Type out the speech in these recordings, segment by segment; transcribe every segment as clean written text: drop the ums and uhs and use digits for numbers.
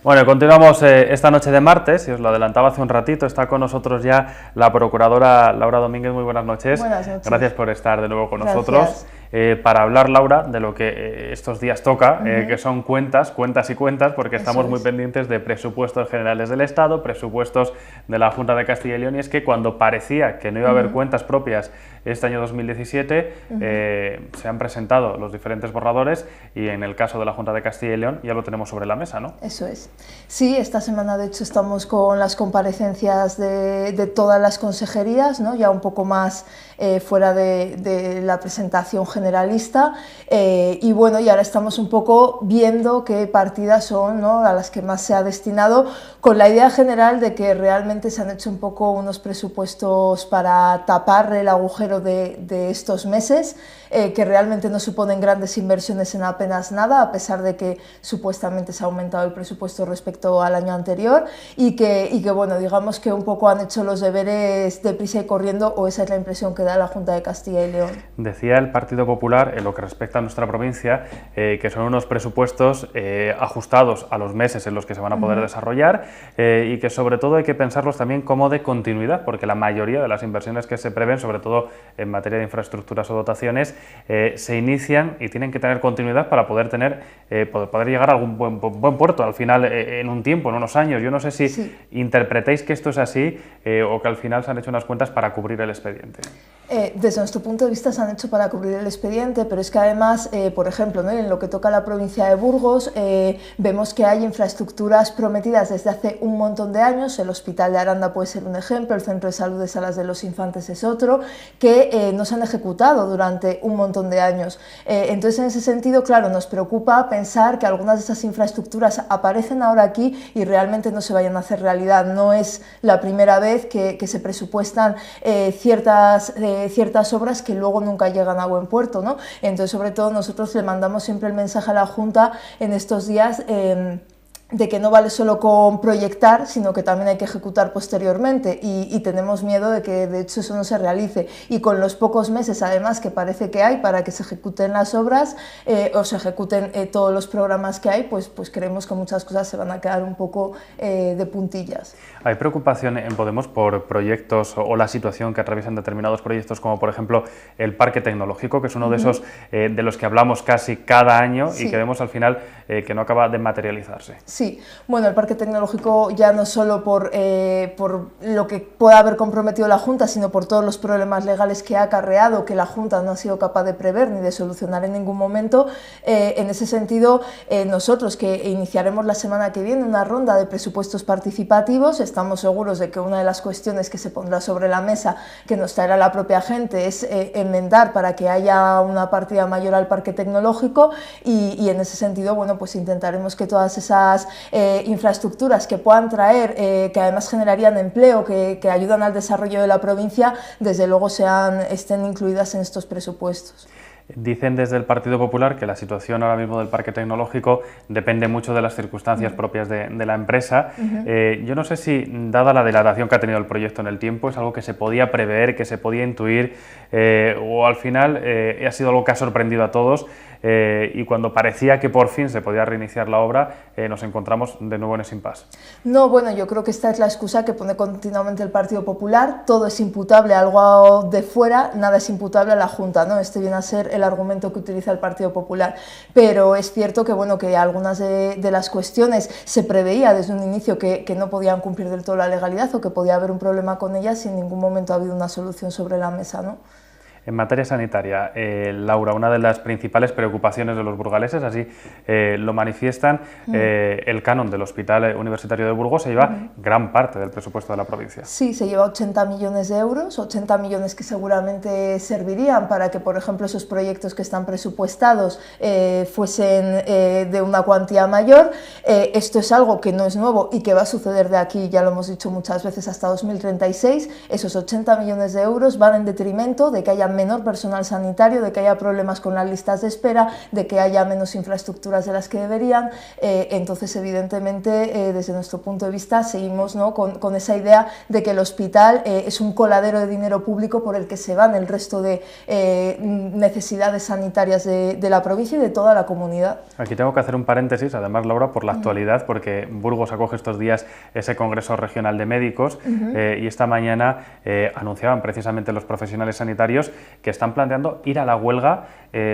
Bueno, continuamos esta noche de martes, y os lo adelantaba hace un ratito, está con nosotros ya la procuradora Laura Domínguez. Muy buenas noches. Buenas noches. Gracias por estar de nuevo con Gracias. nosotros. Para hablar, Laura, de lo que estos días toca, que son cuentas y cuentas, porque estamos muy pendientes de presupuestos generales del Estado, presupuestos de la Junta de Castilla y León, y es que cuando parecía que no iba a haber cuentas propias este año 2017, se han presentado los diferentes borradores y en el caso de la Junta de Castilla y León ya lo tenemos sobre la mesa, ¿no? Eso es. Sí, esta semana de hecho estamos con las comparecencias de todas las consejerías, ¿no? Ya un poco más fuera de la presentación generalista, y bueno, y ahora estamos un poco viendo qué partidas son, ¿no?, a las que más se ha destinado, con la idea general de que realmente se han hecho un poco unos presupuestos para tapar el agujero de estos meses, que realmente no suponen grandes inversiones en apenas nada, a pesar de que supuestamente se ha aumentado el presupuesto respecto al año anterior, y que bueno, digamos que un poco han hecho los deberes deprisa y corriendo, o esa es la impresión que da la Junta de Castilla y León. Decía el Partido Popular, en lo que respecta a nuestra provincia, que son unos presupuestos ajustados a los meses en los que se van a poder desarrollar, y que sobre todo hay que pensarlos también como de continuidad, porque la mayoría de las inversiones que se prevén, sobre todo en materia de infraestructuras o dotaciones, se inician y tienen que tener continuidad para poder llegar a algún buen puerto al final, en un tiempo, en unos años. Yo no sé si interpretáis que esto es así, o que al final se han hecho unas cuentas para cubrir el expediente. Desde nuestro punto de vista se han hecho para cubrir el expediente, pero es que además, por ejemplo, ¿no?, en lo que toca a la provincia de Burgos, vemos que hay infraestructuras prometidas desde hace un montón de años. El Hospital de Aranda puede ser un ejemplo, el Centro de Salud de Salas de los Infantes es otro, que no se han ejecutado durante un montón de años. Entonces, en ese sentido, claro, nos preocupa pensar que algunas de esas infraestructuras aparecen ahora aquí y realmente no se vayan a hacer realidad. No es la primera vez que se presupuestan ciertas obras que luego nunca llegan a buen puerto, ¿no? Entonces, sobre todo, nosotros le mandamos siempre el mensaje a la Junta en estos días, de que no vale solo con proyectar, sino que también hay que ejecutar posteriormente, y tenemos miedo de que de hecho eso no se realice, y con los pocos meses además que parece que hay para que se ejecuten las obras, o se ejecuten todos los programas que hay, pues creemos que muchas cosas se van a quedar un poco de puntillas. ¿Hay preocupación en Podemos por proyectos o la situación que atraviesan determinados proyectos, como por ejemplo el Parque Tecnológico, que es uno de esos de los que hablamos casi cada año y que vemos al final que no acaba de materializarse? Sí, bueno, el Parque Tecnológico ya no solo por lo que pueda haber comprometido la Junta, sino por todos los problemas legales que ha acarreado, que la Junta no ha sido capaz de prever ni de solucionar en ningún momento. En ese sentido, nosotros, que iniciaremos la semana que viene una ronda de presupuestos participativos, estamos seguros de que una de las cuestiones que se pondrá sobre la mesa, que nos traerá la propia gente, es enmendar para que haya una partida mayor al Parque Tecnológico, y en ese sentido, bueno, pues intentaremos que todas esas infraestructuras que puedan traer, que además generarían empleo, que ayudan al desarrollo de la provincia, desde luego estén incluidas en estos presupuestos. Dicen desde el Partido Popular que la situación ahora mismo del Parque Tecnológico depende mucho de las circunstancias propias de la empresa. Yo no sé si, dada la dilatación que ha tenido el proyecto en el tiempo, es algo que se podía prever, que se podía intuir, o al final ha sido algo que ha sorprendido a todos, y cuando parecía que por fin se podía reiniciar la obra, nos encontramos de nuevo en ese impasse. No, bueno, yo creo que esta es la excusa que pone continuamente el Partido Popular: todo es imputable a algo de fuera, nada es imputable a la Junta, ¿no? Este viene a ser el argumento que utiliza el Partido Popular, pero es cierto que, bueno, que algunas de las cuestiones se preveía desde un inicio que no podían cumplir del todo la legalidad, o que podía haber un problema con ellas, y en ningún momento ha habido una solución sobre la mesa, ¿no? En materia sanitaria, Laura, una de las principales preocupaciones de los burgaleses, así lo manifiestan, el canon del Hospital Universitario de Burgos se lleva gran parte del presupuesto de la provincia. Sí, se lleva 80 millones de euros, 80 millones que seguramente servirían para que, por ejemplo, esos proyectos que están presupuestados fuesen de una cuantía mayor. Esto es algo que no es nuevo y que va a suceder de aquí, ya lo hemos dicho muchas veces, hasta 2036. Esos 80 millones de euros van en detrimento de que haya menor personal sanitario, de que haya problemas con las listas de espera, de que haya menos infraestructuras de las que deberían. Entonces, evidentemente, desde nuestro punto de vista, seguimos, ¿no?, con esa idea de que el hospital es un coladero de dinero público por el que se van el resto de necesidades sanitarias de la provincia y de toda la comunidad. Aquí tengo que hacer un paréntesis, además, Laura, por la actualidad, porque Burgos acoge estos días ese Congreso Regional de Médicos y esta mañana anunciaban precisamente los profesionales sanitarios que están planteando ir a la huelga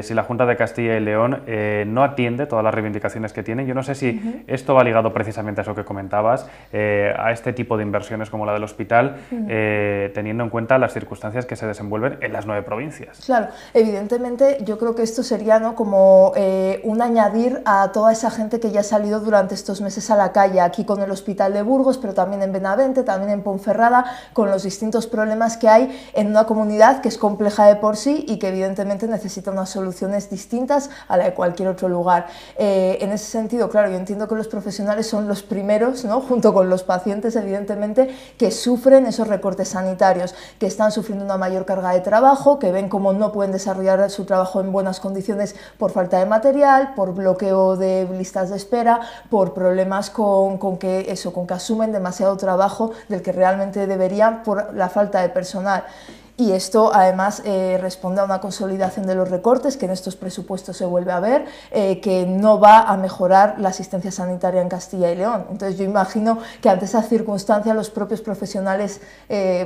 si la Junta de Castilla y León no atiende todas las reivindicaciones que tienen. Yo no sé si esto va ligado precisamente a eso que comentabas, a este tipo de inversiones como la del hospital, teniendo en cuenta las circunstancias que se desenvuelven en las 9 provincias. Claro, evidentemente yo creo que esto sería, ¿no?, como un añadir a toda esa gente que ya ha salido durante estos meses a la calle, aquí con el Hospital de Burgos, pero también en Benavente, también en Ponferrada, con los distintos problemas que hay en una comunidad que es compleja de por sí y que evidentemente necesita unas soluciones distintas a la de cualquier otro lugar. En ese sentido, claro, yo entiendo que los profesionales son los primeros, ¿no?, junto con los pacientes, evidentemente, que sufren esos recortes sanitarios, que están sufriendo una mayor carga de trabajo, que ven cómo no pueden desarrollar su trabajo en buenas condiciones por falta de material, por bloqueo de listas de espera, por problemas con que asumen demasiado trabajo del que realmente deberían por la falta de personal. Y esto además responde a una consolidación de los recortes que en estos presupuestos se vuelve a ver, que no va a mejorar la asistencia sanitaria en Castilla y León. Entonces yo imagino que ante esa circunstancia los propios profesionales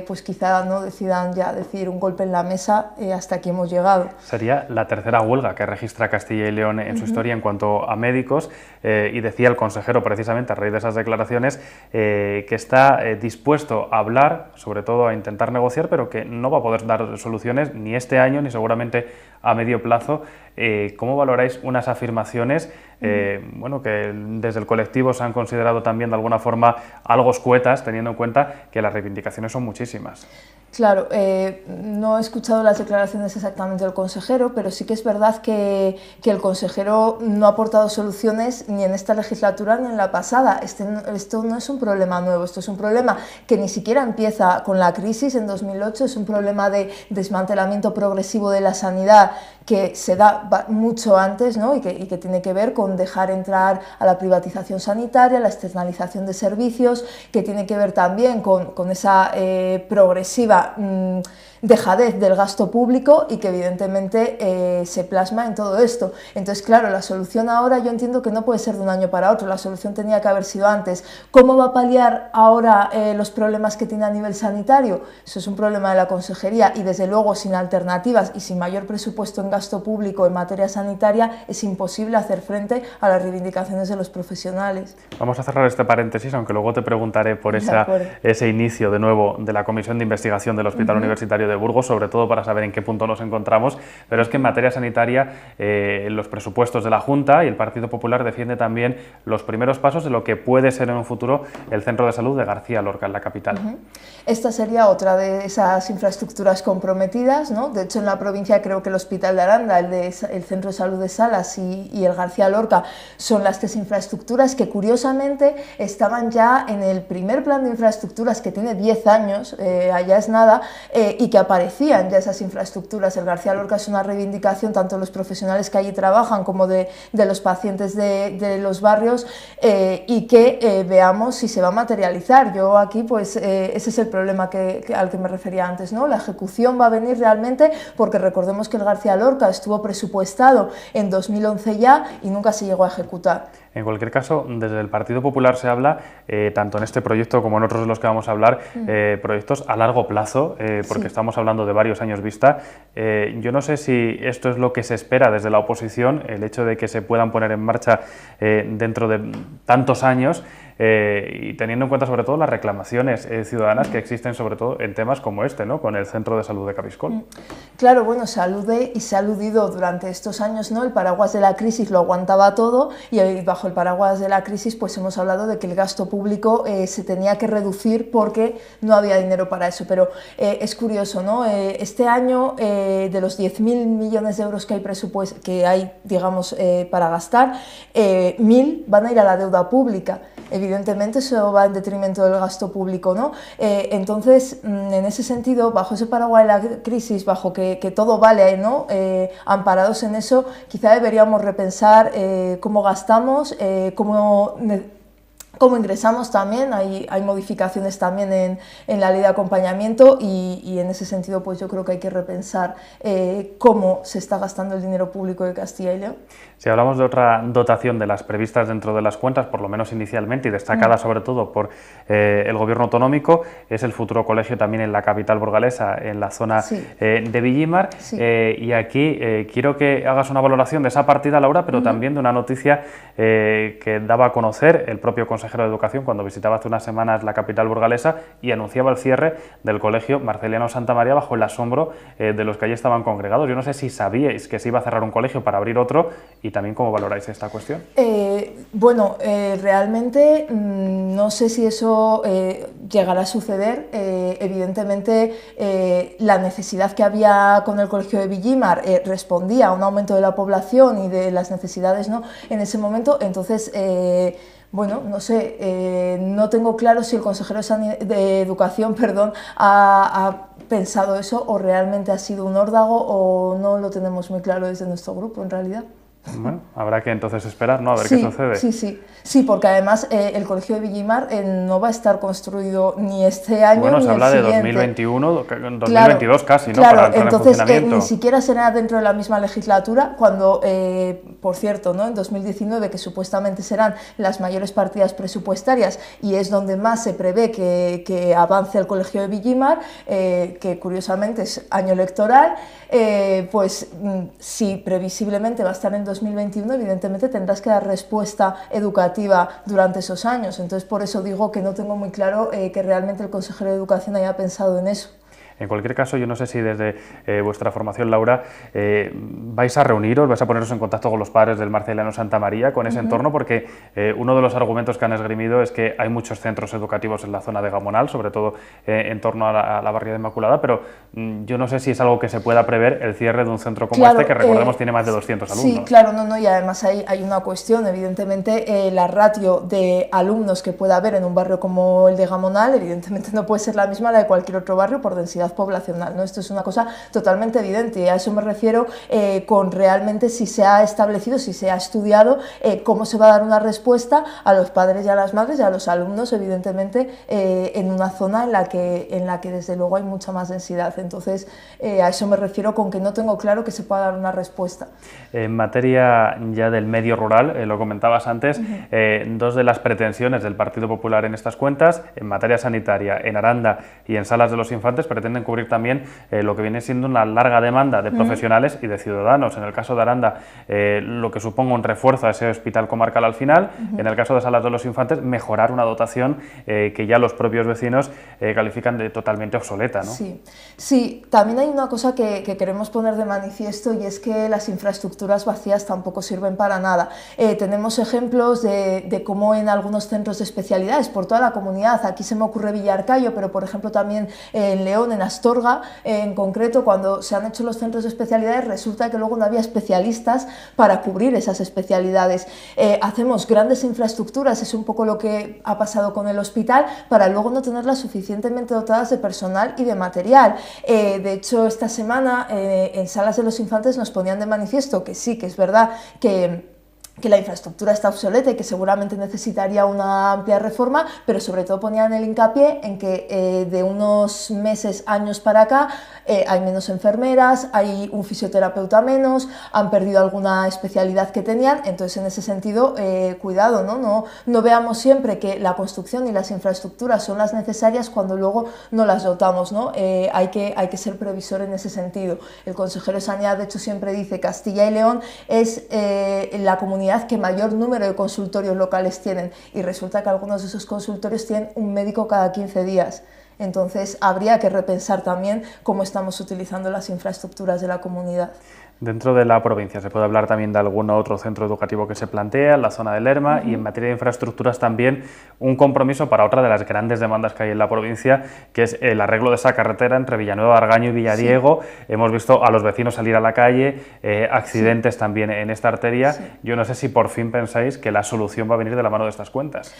pues quizá no decidan ya decir un golpe en la mesa, hasta aquí hemos llegado. Sería la tercera huelga que registra Castilla y León en su historia en cuanto a médicos, y decía el consejero precisamente a raíz de esas declaraciones que está dispuesto a hablar, sobre todo a intentar negociar, pero que no va a poder dar soluciones ni este año ni seguramente a medio plazo. ¿Cómo valoráis unas afirmaciones bueno, que desde el colectivo se han considerado también de alguna forma algo escuetas, teniendo en cuenta que las reivindicaciones son muchísimas? Claro, no he escuchado las declaraciones exactamente del consejero, pero sí que es verdad que el consejero no ha aportado soluciones ni en esta legislatura ni en la pasada. Esto no es un problema nuevo, esto es un problema que ni siquiera empieza con la crisis en 2008, es un problema de desmantelamiento progresivo de la sanidad que se da mucho antes, ¿no?, y que tiene que ver con dejar entrar a la privatización sanitaria, la externalización de servicios, que tiene que ver también con esa progresiva dejadez del gasto público y que evidentemente se plasma en todo esto. Entonces, claro, la solución ahora yo entiendo que no puede ser de un año para otro, la solución tenía que haber sido antes. ¿Cómo va a paliar ahora los problemas que tiene a nivel sanitario? Eso es un problema de la consejería y desde luego sin alternativas y sin mayor presupuesto en gasto público en materia sanitaria es imposible hacer frente a las reivindicaciones de los profesionales. Vamos a cerrar este paréntesis, aunque luego te preguntaré por ese inicio de nuevo de la Comisión de Investigación del Hospital Universitario de Burgos, sobre todo para saber en qué punto nos encontramos, pero es que en materia sanitaria los presupuestos de la Junta y el Partido Popular defiende también los primeros pasos de lo que puede ser en un futuro el Centro de Salud de García Lorca, en la capital. Esta sería otra de esas infraestructuras comprometidas, ¿no? De hecho, en la provincia creo que el Hospital de Aranda, el Centro de Salud de Salas y el García Lorca son las 3 infraestructuras que curiosamente estaban ya en el primer plan de infraestructuras que tiene 10 años, allá es nada, y que aparecían ya esas infraestructuras. El García Lorca es una reivindicación tanto de los profesionales que allí trabajan como de los pacientes de los barrios, y que veamos si se va a materializar. Yo aquí pues ese es el problema al que me refería antes, ¿no? La ejecución va a venir realmente porque recordemos que el García Lorca estuvo presupuestado en 2011 ya y nunca se llegó a ejecutar. En cualquier caso, desde el Partido Popular se habla, tanto en este proyecto como en otros de los que vamos a hablar, proyectos a largo plazo, porque estamos hablando de varios años vista. Yo no sé si esto es lo que se espera desde la oposición, el hecho de que se puedan poner en marcha dentro de tantos años, y teniendo en cuenta sobre todo las reclamaciones ciudadanas que existen sobre todo en temas como este, ¿no?, con el Centro de Salud de Cabiscol. Claro, bueno, se alude y se ha aludido durante estos años, ¿no? El paraguas de la crisis lo aguantaba todo y bajo el paraguas de la crisis pues hemos hablado de que el gasto público se tenía que reducir porque no había dinero para eso, pero es curioso, ¿no? Este año de los 10.000 millones de euros que hay presupuesto, digamos, para gastar, 1.000 van a ir a la deuda pública. Evidentemente evidentemente eso va en detrimento del gasto público, ¿no? Entonces, en ese sentido, bajo ese paraguas de la crisis, bajo que todo vale, ¿no? Amparados en eso, quizá deberíamos repensar cómo gastamos, cómo ingresamos también, hay modificaciones también en la ley de acompañamiento y en ese sentido pues yo creo que hay que repensar cómo se está gastando el dinero público de Castilla y León. Si hablamos de otra dotación de las previstas dentro de las cuentas, por lo menos inicialmente y destacada sobre todo por el gobierno autonómico, es el futuro colegio también en la capital burgalesa, en la zona de Villimar. Y aquí quiero que hagas una valoración de esa partida, Laura, pero también de una noticia que daba a conocer el propio consejero de Educación cuando visitaba hace unas semanas la capital burgalesa y anunciaba el cierre del colegio Marceliano Santa María bajo el asombro de los que allí estaban congregados. Yo no sé si sabíais que se iba a cerrar un colegio para abrir otro y también cómo valoráis esta cuestión. Realmente no sé si eso llegará a suceder. Evidentemente la necesidad que había con el colegio de Villimar respondía a un aumento de la población y de las necesidades, ¿no?, en ese momento. Entonces bueno, no sé, no tengo claro si el consejero de Educación ha pensado eso o realmente ha sido un órdago o no lo tenemos muy claro desde nuestro grupo en realidad. Bueno, habrá que entonces esperar, ¿no?, a ver qué sucede. Sí, porque además el colegio de Villimar no va a estar construido ni este año ni el siguiente. Bueno, se habla de 2021, 2022 casi, ¿no?, para entrar entonces, en funcionamiento. Ni siquiera será dentro de la misma legislatura, cuando, por cierto, ¿no?, en 2019, que supuestamente serán las mayores partidas presupuestarias y es donde más se prevé que avance el colegio de Villimar, que curiosamente es año electoral, pues si previsiblemente va a estar en 2021, evidentemente tendrás que dar respuesta educativa durante esos años. Entonces, por eso digo que no tengo muy claro que realmente el consejero de Educación haya pensado en eso. En cualquier caso, yo no sé si desde vuestra formación, Laura, vais a reuniros, vais a poneros en contacto con los padres del Marceliano Santa María, con ese entorno, porque uno de los argumentos que han esgrimido es que hay muchos centros educativos en la zona de Gamonal, sobre todo en torno a la barriada Inmaculada, pero yo no sé si es algo que se pueda prever el cierre de un centro como este, que recordemos tiene más de 200 alumnos. Sí, claro, y además hay una cuestión, evidentemente la ratio de alumnos que pueda haber en un barrio como el de Gamonal, evidentemente no puede ser la misma a la de cualquier otro barrio por densidad poblacional, ¿no? Esto es una cosa totalmente evidente y a eso me refiero con realmente si se ha establecido, si se ha estudiado cómo se va a dar una respuesta a los padres y a las madres y a los alumnos, evidentemente en una zona en la que desde luego hay mucha más densidad. Entonces a eso me refiero con que no tengo claro que se pueda dar una respuesta. En materia ya del medio rural, lo comentabas antes, dos de las pretensiones del Partido Popular en estas cuentas, en materia sanitaria, en Aranda y en Salas de los Infantes, pretenden cubrir también lo que viene siendo una larga demanda de profesionales y de ciudadanos. En el caso de Aranda, lo que suponga un refuerzo a ese hospital comarcal al final. En el caso de Salas de los Infantes, mejorar una dotación que ya los propios vecinos califican de totalmente obsoleta, ¿no? Sí, también hay una cosa que queremos poner de manifiesto y es que las infraestructuras vacías tampoco sirven para nada. Tenemos ejemplos de cómo en algunos centros de especialidades por toda la comunidad, aquí se me ocurre Villarcayo, pero por ejemplo también en León, en Astorga, en concreto, cuando se han hecho los centros de especialidades, resulta que luego no había especialistas para cubrir esas especialidades. Hacemos grandes infraestructuras, es un poco lo que ha pasado con el hospital, para luego no tenerlas suficientemente dotadas de personal y de material. De hecho, esta semana en Salas de los Infantes nos ponían de manifiesto que sí, que es verdad que la infraestructura está obsoleta y que seguramente necesitaría una amplia reforma, pero sobre todo ponían el hincapié en que de unos meses, años para acá, hay menos enfermeras, hay un fisioterapeuta menos, han perdido alguna especialidad que tenían. Entonces, en ese sentido, cuidado, no veamos siempre que la construcción y las infraestructuras son las necesarias cuando luego no las dotamos, ¿no? Hay que ser previsor en ese sentido. El consejero de Sanidad, de hecho, siempre dice que Castilla y León es la comunidad que mayor número de consultorios locales tienen y resulta que algunos de esos consultorios tienen un médico cada 15 días. Entonces habría que repensar también cómo estamos utilizando las infraestructuras de la comunidad. Dentro de la provincia se puede hablar también de algún otro centro educativo que se plantea en la zona de Lerma y en materia de infraestructuras también un compromiso para otra de las grandes demandas que hay en la provincia, que es el arreglo de esa carretera entre Villanueva, Argaño y Villadiego. Hemos visto a los vecinos salir a la calle, accidentes también en esta arteria. Yo no sé si por fin pensáis que la solución va a venir de la mano de estas cuentas.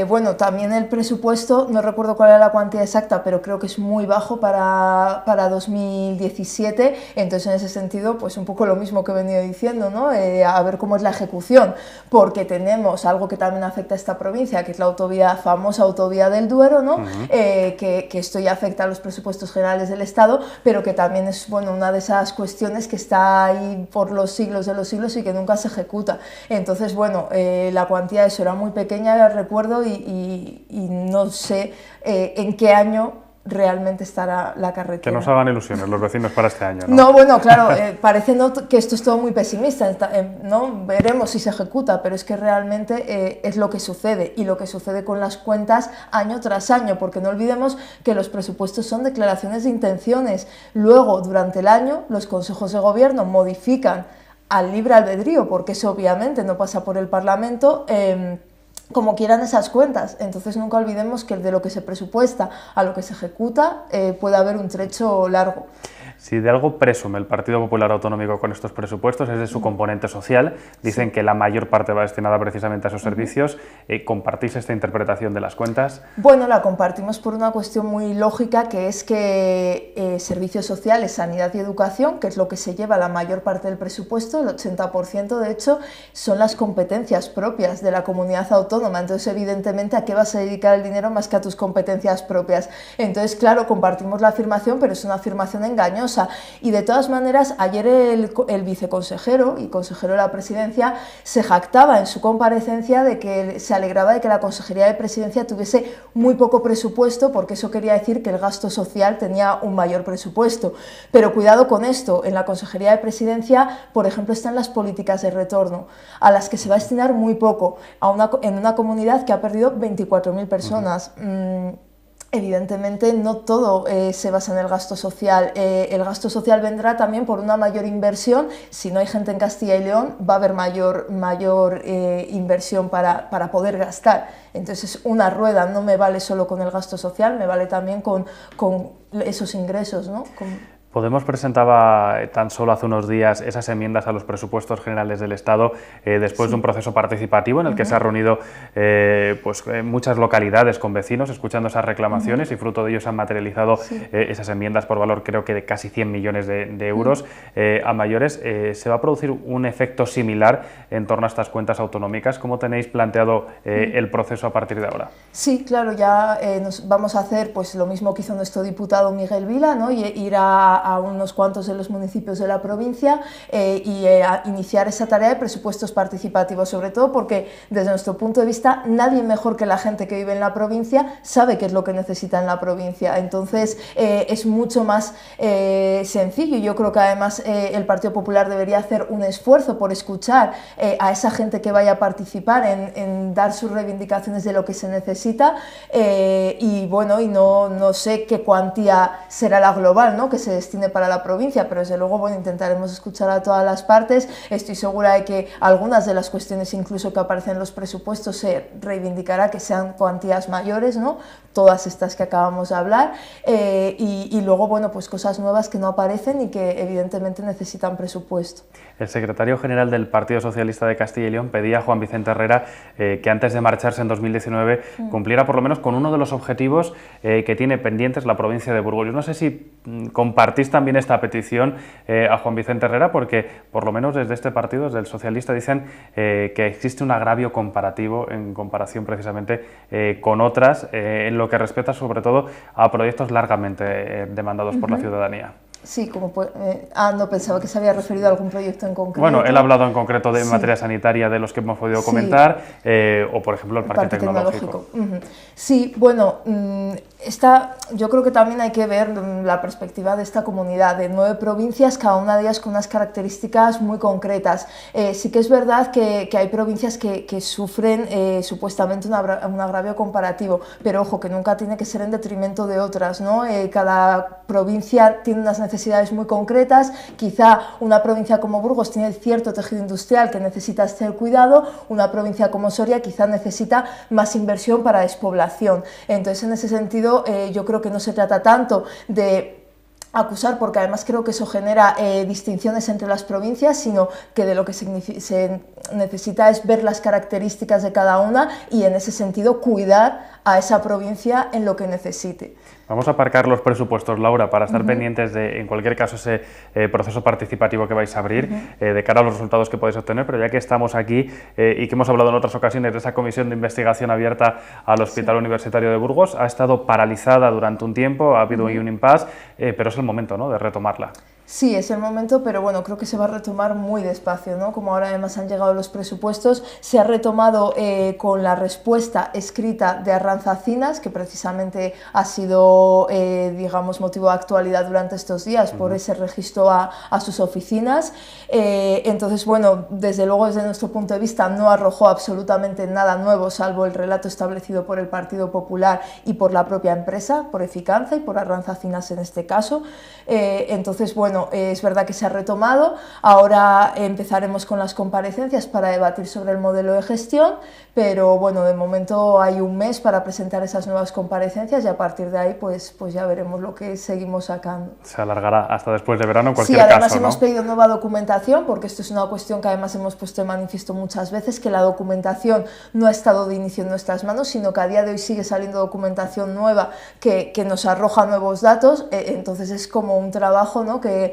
Bueno, también el presupuesto, no recuerdo cuál era la cuantía exacta, pero creo que es muy bajo para 2017, entonces en ese sentido pues un poco lo mismo que he venido diciendo, ¿no? A ver cómo es la ejecución, porque tenemos algo que también afecta a esta provincia, que es la famosa autovía del Duero, ¿no? Que esto ya afecta a los presupuestos generales del Estado, pero que también es, bueno, una de esas cuestiones que está ahí por los siglos de los siglos y que nunca se ejecuta. Entonces, bueno, la cuantía de eso era muy pequeña, recuerdo, y no sé en qué año realmente estará la carretera. Que nos hagan ilusiones los vecinos para este año, ¿no? No, bueno, claro, parece que esto es todo muy pesimista, ¿no? Veremos si se ejecuta, pero es que realmente es lo que sucede, y lo que sucede con las cuentas año tras año, porque no olvidemos que los presupuestos son declaraciones de intenciones. Luego, durante el año, los consejos de gobierno modifican al libre albedrío, porque eso obviamente no pasa por el Parlamento, como quieran esas cuentas. Entonces nunca olvidemos que de lo que se presupuesta a lo que se ejecuta puede haber un trecho largo. Si de algo presume el Partido Popular Autonómico con estos presupuestos es de su componente social. Dicen que la mayor parte va destinada precisamente a esos servicios. ¿Compartís esta interpretación de las cuentas? Bueno, la compartimos por una cuestión muy lógica, que es que servicios sociales, sanidad y educación, que es lo que se lleva la mayor parte del presupuesto, el 80% de hecho, son las competencias propias de la comunidad autónoma. Entonces, evidentemente, ¿a qué vas a dedicar el dinero más que a tus competencias propias? Entonces, claro, compartimos la afirmación, pero es una afirmación engañosa. Y de todas maneras, ayer el viceconsejero y consejero de la Presidencia se jactaba en su comparecencia de que se alegraba de que la Consejería de Presidencia tuviese muy poco presupuesto, porque eso quería decir que el gasto social tenía un mayor presupuesto. Pero cuidado con esto, en la Consejería de Presidencia, por ejemplo, están las políticas de retorno, a las que se va a destinar muy poco, en una comunidad que ha perdido 24.000 personas. Evidentemente no todo se basa en el gasto social. El gasto social vendrá también por una mayor inversión. Si no hay gente en Castilla y León, va a haber mayor inversión para poder gastar. Entonces, una rueda no me vale solo con el gasto social, me vale también con esos ingresos, ¿no? Podemos presentaba tan solo hace unos días esas enmiendas a los presupuestos generales del Estado después de un proceso participativo en el que se han reunido muchas localidades con vecinos escuchando esas reclamaciones y fruto de ello se han materializado esas enmiendas por valor creo que de casi 100 millones de euros a mayores. ¿Se va a producir un efecto similar en torno a estas cuentas autonómicas? ¿Cómo tenéis planteado el proceso a partir de ahora? Sí, claro, ya nos vamos a hacer pues lo mismo que hizo nuestro diputado Miguel Vila, ¿no? Y ir a unos cuantos de los municipios de la provincia a iniciar esa tarea de presupuestos participativos, sobre todo porque desde nuestro punto de vista nadie mejor que la gente que vive en la provincia sabe qué es lo que necesita en la provincia. Entonces es mucho más sencillo, y yo creo que además el Partido Popular debería hacer un esfuerzo por escuchar a esa gente que vaya a participar en dar sus reivindicaciones de lo que se necesita, y bueno, y no sé qué cuantía será la global, ¿no?, que se destine para la provincia, pero desde luego, bueno, intentaremos escuchar a todas las partes. Estoy segura de que algunas de las cuestiones incluso que aparecen en los presupuestos se reivindicará que sean cuantías mayores, ¿no?, todas estas que acabamos de hablar, y luego, bueno, pues cosas nuevas que no aparecen y que evidentemente necesitan presupuesto. El secretario general del Partido Socialista de Castilla y León pedía a Juan Vicente Herrera que antes de marcharse en 2019 cumpliera por lo menos con uno de los objetivos que tiene pendientes la provincia de Burgos. Yo no sé si compartís también esta petición a Juan Vicente Herrera, porque por lo menos desde este partido, desde el socialista, dicen que existe un agravio comparativo en comparación precisamente con otras en lo que respecta sobre todo a proyectos largamente demandados por la ciudadanía. Sí, como no pensaba que se había referido a algún proyecto en concreto. Bueno, él ha hablado en concreto de materia sanitaria de los que hemos podido comentar, o por ejemplo el parque tecnológico. Sí, bueno, yo creo que también hay que ver la perspectiva de esta comunidad, de 9 provincias, cada una de ellas con unas características muy concretas. Sí que es verdad que hay provincias que sufren supuestamente un agravio comparativo, pero ojo, que nunca tiene que ser en detrimento de otras, ¿no? Cada provincia tiene unas necesidades muy concretas. Quizá una provincia como Burgos tiene cierto tejido industrial que necesita ser cuidado, una provincia como Soria quizá necesita más inversión para despoblación. Entonces, en ese sentido, yo creo que no se trata tanto de acusar, porque además creo que eso genera distinciones entre las provincias, sino que de lo que se necesita es ver las características de cada una y en ese sentido cuidar a esa provincia en lo que necesite. Vamos a aparcar los presupuestos, Laura, para estar pendientes de, en cualquier caso, ese proceso participativo que vais a abrir de cara a los resultados que podéis obtener, pero ya que estamos aquí y que hemos hablado en otras ocasiones de esa comisión de investigación abierta al Hospital Universitario de Burgos, ha estado paralizada durante un tiempo, ha habido ahí un impasse, pero es el momento, ¿no?, de retomarla. Sí, es el momento, pero bueno, creo que se va a retomar muy despacio, ¿no? Como ahora además han llegado los presupuestos, se ha retomado con la respuesta escrita de Arranzacinas, que precisamente ha sido, digamos, motivo de actualidad durante estos días por ese registro a sus oficinas. Entonces, bueno, desde luego desde nuestro punto de vista no arrojó absolutamente nada nuevo, salvo el relato establecido por el Partido Popular y por la propia empresa, por Eficanza y por Arranzacinas en este caso. Entonces, bueno, es verdad que se ha retomado, ahora empezaremos con las comparecencias para debatir sobre el modelo de gestión, pero bueno, de momento hay un mes para presentar esas nuevas comparecencias y a partir de ahí pues ya veremos lo que seguimos sacando. Se alargará hasta después de verano en cualquier caso, Sí, además ¿no? hemos pedido nueva documentación, porque esto es una cuestión que además hemos puesto de manifiesto muchas veces, que la documentación no ha estado de inicio en nuestras manos, sino que a día de hoy sigue saliendo documentación nueva que nos arroja nuevos datos, entonces es como un trabajo, ¿no?, que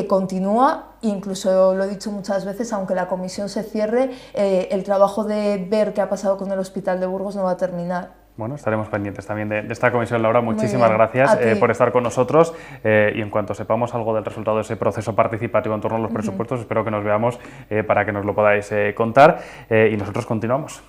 continúa. Incluso lo he dicho muchas veces, aunque la comisión se cierre, el trabajo de ver qué ha pasado con el Hospital de Burgos no va a terminar. Bueno, estaremos pendientes también de esta comisión, Laura. Muchísimas gracias por estar con nosotros y en cuanto sepamos algo del resultado de ese proceso participativo en torno a los presupuestos, espero que nos veamos para que nos lo podáis contar y nosotros continuamos.